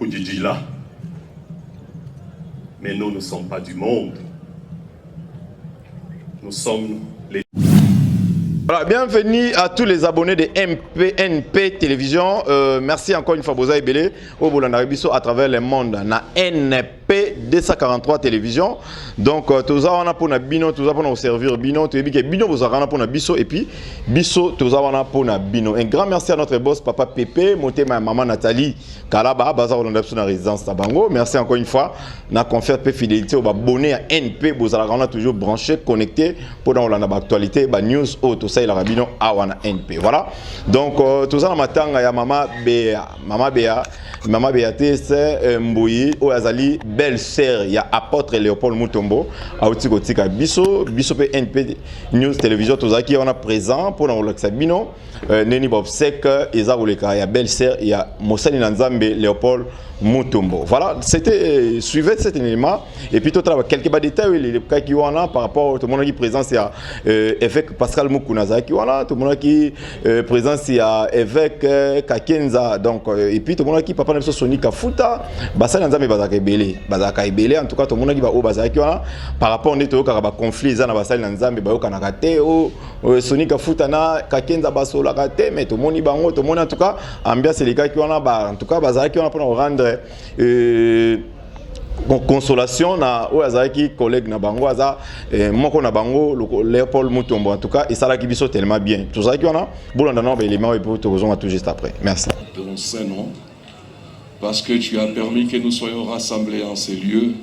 Kudjidjila. Mais nous ne sommes pas du monde. Nous sommes les... Voilà, bienvenue à tous les abonnés de NP Télévision. Merci encore une fois, Boza Ebele, au Bolandaribiso à travers le monde. Na NP 243 Télévision. Donc, tous on a pour na bino, tous on a servir bino, tu es bino, vous avez pour na biso et puis biso, tous on a pour na bino. Un grand merci à notre boss, papa Pépé, monté ma maman Nathalie, Kalaba, Baza Olandapso na résidence Tabango. Merci encore une fois. Na confère peu fidélité au abonné à NP, vous allez toujours branché, connecté pour dans l'actualité, news, tout ça. Il a rabino awana NP. Voilà. Donc tout ça dans matanga ya mama Béa c'est Mbouyi ou Azali belle sœur ya apôtre Léopold Mutombo a Otikotika biso pe NP News Télévision tout ça qui on a présent pour dans bino Neni Bob Sek Eza Oleka ya belle sœur ya Mosani Nzambe Léopold Mutombo. Voilà, c'était suivez cet élément et puis tout quelques détails les cas qui ont là par rapport à tout le monde qui présent c'est évêque Pascal Mukunaza qui voilà tout le monde qui présent c'est évêque Kakenza donc et puis tout le monde qui papa Nelson Sonika Futa basala nzambe bazaka ebele en tout cas tout le monde qui va au bazaki voilà par rapport on est au karaba conflit za na basala nzambe ba yokanaka te o Sonika Futa na Kakenza basola kate mais tout le monde bango tout le monde en tout cas ambiance les cas qui on a en tout cas bazaki on a pour rendre consolation na oazaki collègue na bango aza moko na bango Léopold Mutombo en tout cas et ça là qui biso tellement bien tout ça qui on a bolanda na ba élément et pour te rejoindre tout juste après merci ton saint nom parce que tu as permis que nous soyons rassemblés en ces lieux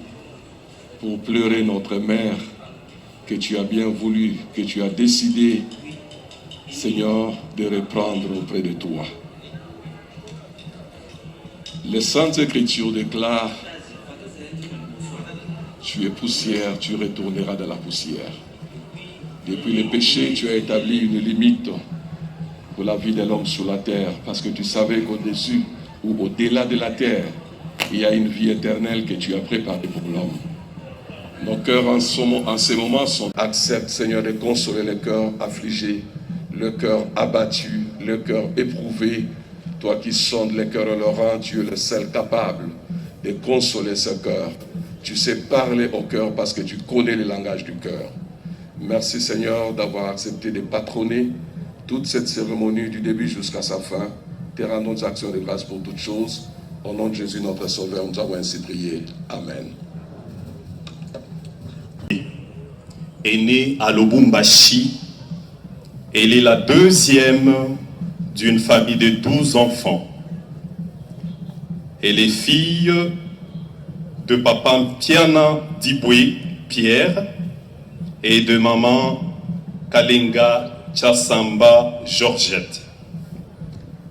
pour pleurer notre mère que tu as bien voulu que tu as décidé Seigneur de reprendre auprès de toi. Les Saintes Écritures déclarent tu es poussière, tu retourneras dans la poussière. Depuis le péché, tu as établi une limite pour la vie de l'homme sur la terre, parce que tu savais qu'au-dessus ou au-delà de la terre, il y a une vie éternelle que tu as préparée pour l'homme. Nos cœurs en ce moment sont... Accepte, Seigneur, de consoler le cœur affligé, le cœur abattu, le cœur éprouvé. Toi qui sondes les cœurs et Laurent, tu es le seul capable de consoler ce cœur. Tu sais parler au cœur parce que tu connais le langage du cœur. Merci Seigneur d'avoir accepté de patronner toute cette cérémonie du début jusqu'à sa fin. Te rendons des actions de grâce pour toutes choses. Au nom de Jésus notre Sauveur, nous avons ainsi prié. Amen. Est née à Lubumbashi. Elle est la deuxième d'une famille de 12 enfants. Elle est fille de papa Piana Diboué Pierre et de maman Kalenga Tchassamba Georgette.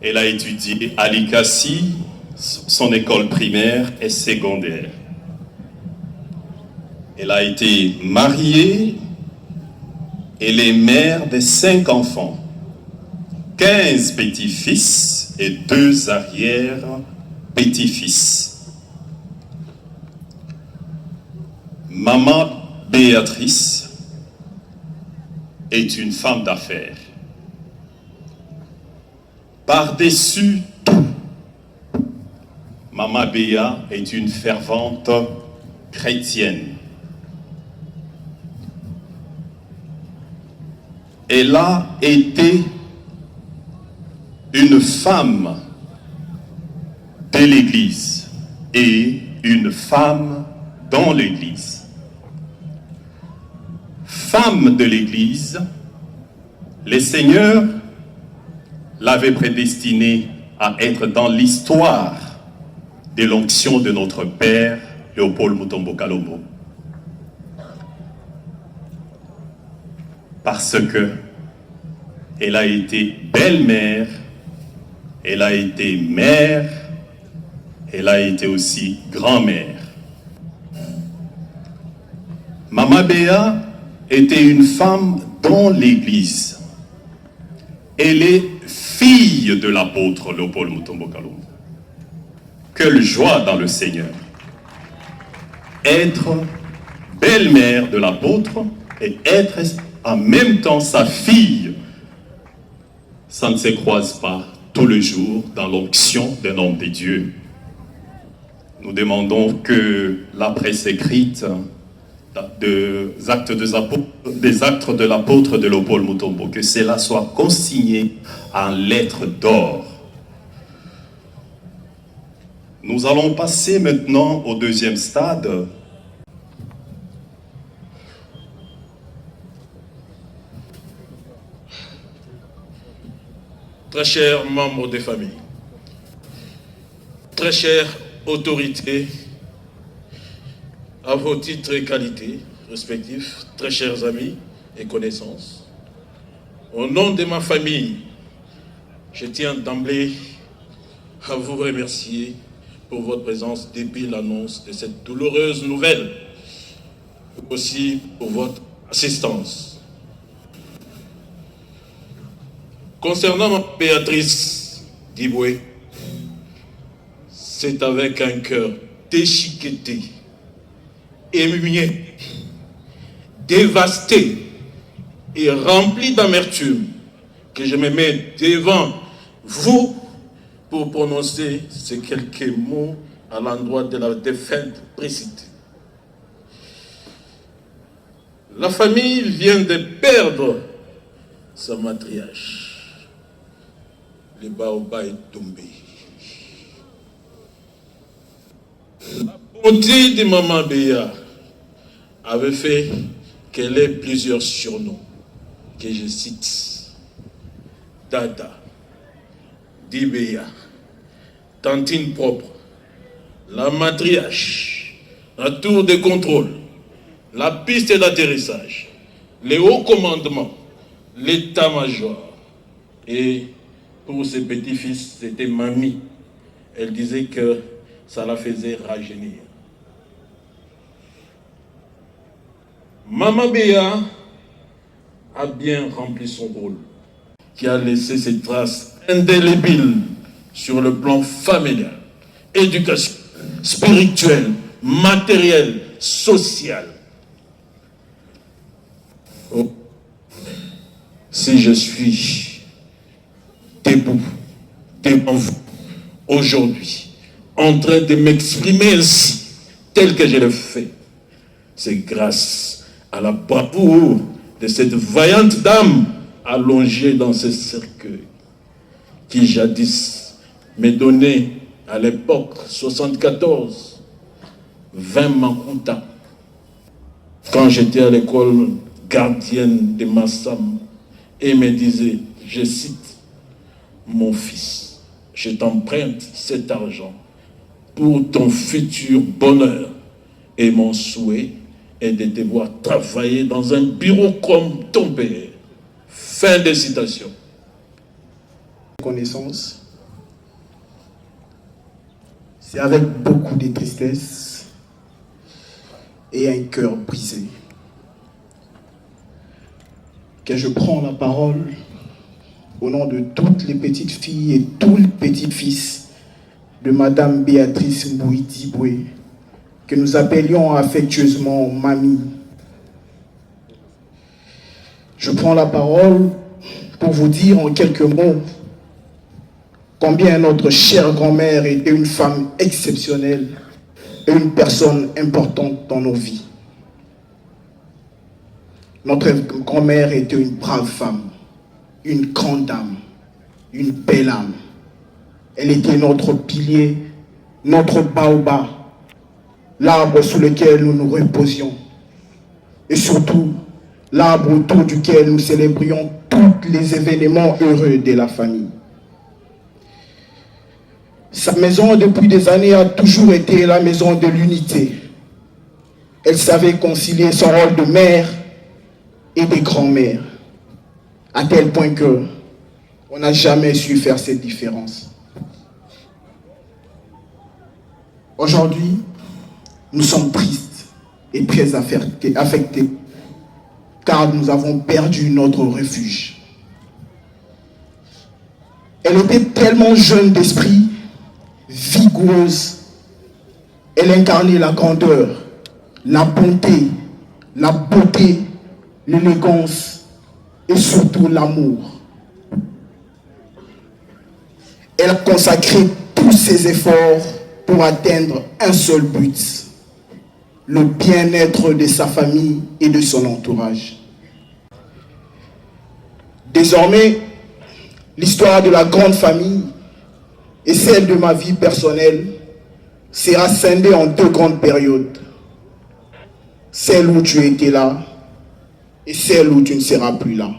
Elle a étudié à l'Ikassi, son école primaire et secondaire. Elle a été mariée. Elle est mère de 5 enfants. 15 petits-fils et 2 arrière-petits-fils. Maman Béatrice est une femme d'affaires. Par-dessus tout, Maman Béa est une fervente chrétienne. Elle a été une femme de l'Église et une femme dans l'Église. Femme de l'Église, le Seigneur l'avait prédestinée à être dans l'histoire de l'onction de notre Père Léopold Mutombo Kalombo. Parce que elle a été belle-mère, elle a été mère, elle a été aussi grand-mère. Maman Béa était une femme dans l'Église. Elle est fille de l'apôtre Léopold Mutombo Kalombo. Quelle joie dans le Seigneur. Être belle-mère de l'apôtre et être en même temps sa fille, ça ne se croise pas tous les jours dans l'onction d'un homme de Dieu. nous demandons que la presse écrite des actes de l'apôtre de Léopold Mutombo, que cela soit consigné en lettres d'or. Nous allons passer maintenant au deuxième stade. Très chers membres des familles, très chères autorités, à vos titres et qualités respectifs, très chers amis et connaissances, au nom de ma famille, je tiens d'emblée à vous remercier pour votre présence depuis l'annonce de cette douloureuse nouvelle, aussi pour votre assistance. Concernant Béatrice Diboué, c'est avec un cœur déchiqueté, émué, dévasté et rempli d'amertume que je me mets devant vous pour prononcer ces quelques mots à l'endroit de la défunte précitée. La famille vient de perdre sa matriarche. Le baobab est tombé. La bonté de Maman Béa avait fait qu'elle ait plusieurs surnoms, que je cite: Dada, Dibéa, Tantine propre, la matriarche, la tour de contrôle, la piste d'atterrissage, les hauts commandements, l'état-major. Et pour ses petits-fils, c'était Mamie. Elle disait que ça la faisait rajeunir. Maman Béa a bien rempli son rôle, qui a laissé ses traces indélébiles sur le plan familial, éducation, spirituel, matériel, social. Oh. Si je suis debout devant vous aujourd'hui, en train de m'exprimer ainsi, tel que je le fais, c'est grâce à la bravoure de cette vaillante dame allongée dans ce cercueil, qui jadis me donnait à l'époque 74 20 makuta quand j'étais à l'école gardienne de Massam, et me disait, je cite: mon fils, je t'emprunte cet argent pour ton futur bonheur, et mon souhait est de te voir travailler dans un bureau comme ton père. Fin de citation. Connaissance, c'est avec beaucoup de tristesse et un cœur brisé que je prends la parole au nom de toutes les petites filles et tous les petits fils de Madame Béatrice Mbouy Diboué, que nous appelions affectueusement Mamie. Je prends la parole pour vous dire en quelques mots combien notre chère grand-mère était une femme exceptionnelle et une personne importante dans nos vies. Notre grand-mère était une brave femme, une grande âme, une belle âme. Elle était notre pilier, notre baobab, l'arbre sous lequel nous nous reposions. Et surtout, l'arbre autour duquel nous célébrions tous les événements heureux de la famille. Sa maison, depuis des années, a toujours été la maison de l'unité. Elle savait concilier son rôle de mère et de grand-mère, à tel point que on n'a jamais su faire cette différence. Aujourd'hui, nous sommes tristes et très affectés, car nous avons perdu notre refuge. Elle était tellement jeune d'esprit, vigoureuse. Elle incarnait la grandeur, la bonté, la beauté, l'élégance et surtout l'amour. Elle a consacré tous ses efforts pour atteindre un seul but, le bien-être de sa famille et de son entourage. Désormais, l'histoire de la grande famille et celle de ma vie personnelle sera scindée en deux grandes périodes. Celle où tu étais là et celle où tu ne seras plus là.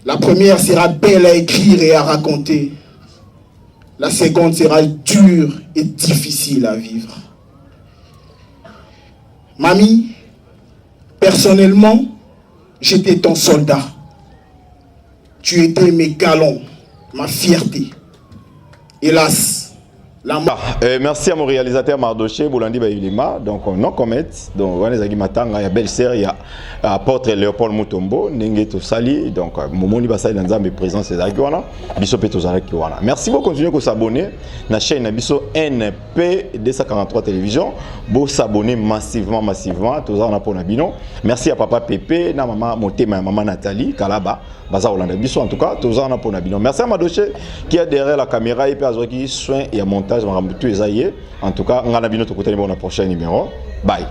La première sera belle à écrire et à raconter. La seconde sera dure et difficile à vivre. Mamie, personnellement, j'étais ton soldat. Tu étais mes galons, ma fierté. Hélas, la mort... merci à mon réalisateur Mardoché, Boulandi Baïlima. Donc, non comment. Donc, on est Matanga, il y a belle-sœur, il y a apôtre Léopold Mutombo, Nengeto Sali. Donc, Momoni Basali dans mes présences, c'est Zakiwana. Biso Peto Zarakiwana. Merci beaucoup, continuez à s'abonner à la chaîne Biso NP 243 Télévision. Vous s'abonner massivement. Tout ça, on a pour Nabino. Merci à papa Pépé, na maman Motema, maman Nathalie, Kalaba. Baza Hollande. Biso en tout cas, tout ça, on a pour Nabino. Merci à Mardoché qui est derrière la caméra et puis à qui soin et à montage. En tout cas, on a Nabino, tout côté, on a prochain numéro. Bye.